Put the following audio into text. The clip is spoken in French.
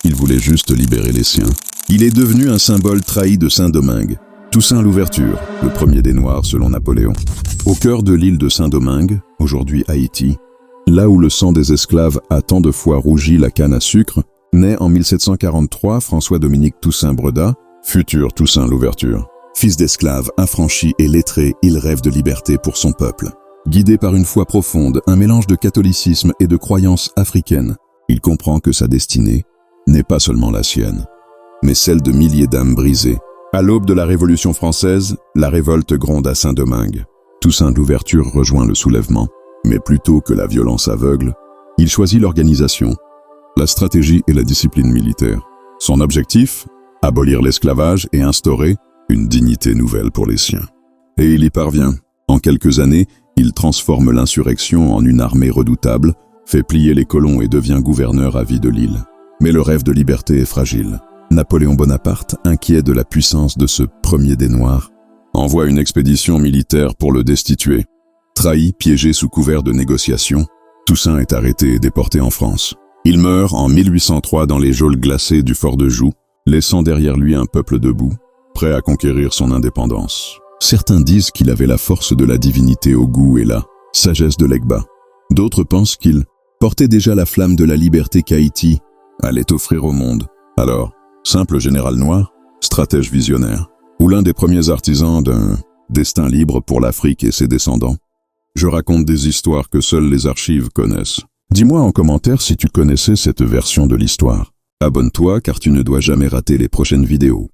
Il voulait juste libérer les siens. Il est devenu un symbole trahi de Saint-Domingue. Toussaint Louverture, le premier des Noirs selon Napoléon. Au cœur de l'île de Saint-Domingue, aujourd'hui Haïti, là où le sang des esclaves a tant de fois rougi la canne à sucre, naît en 1743 François-Dominique Toussaint Bredat, futur Toussaint Louverture. Fils d'esclave, affranchi et lettré, il rêve de liberté pour son peuple. Guidé par une foi profonde, un mélange de catholicisme et de croyances africaines, il comprend que sa destinée n'est pas seulement la sienne, mais celle de milliers d'âmes brisées. À l'aube de la Révolution française, la révolte gronde à Saint-Domingue. Toussaint Louverture rejoint le soulèvement, mais plutôt que la violence aveugle, il choisit l'organisation, la stratégie et la discipline militaire. Son objectif, abolir l'esclavage et instaurer une dignité nouvelle pour les siens. Et il y parvient. En quelques années, il transforme l'insurrection en une armée redoutable, fait plier les colons et devient gouverneur à vie de l'île. Mais le rêve de liberté est fragile. Napoléon Bonaparte, inquiet de la puissance de ce premier des Noirs, envoie une expédition militaire pour le destituer. Trahi, piégé sous couvert de négociations, Toussaint est arrêté et déporté en France. Il meurt en 1803 dans les geôles glacées du fort de Joux, laissant derrière lui un peuple debout, prêt à conquérir son indépendance. Certains disent qu'il avait la force de la divinité au goût et la sagesse de l'Egba. D'autres pensent qu'il portait déjà la flamme de la liberté qu'Haïti allait offrir au monde. Alors, simple général noir, stratège visionnaire, ou l'un des premiers artisans d'un destin libre pour l'Afrique et ses descendants. Je raconte des histoires que seules les archives connaissent. Dis-moi en commentaire si tu connaissais cette version de l'histoire. Abonne-toi car tu ne dois jamais rater les prochaines vidéos.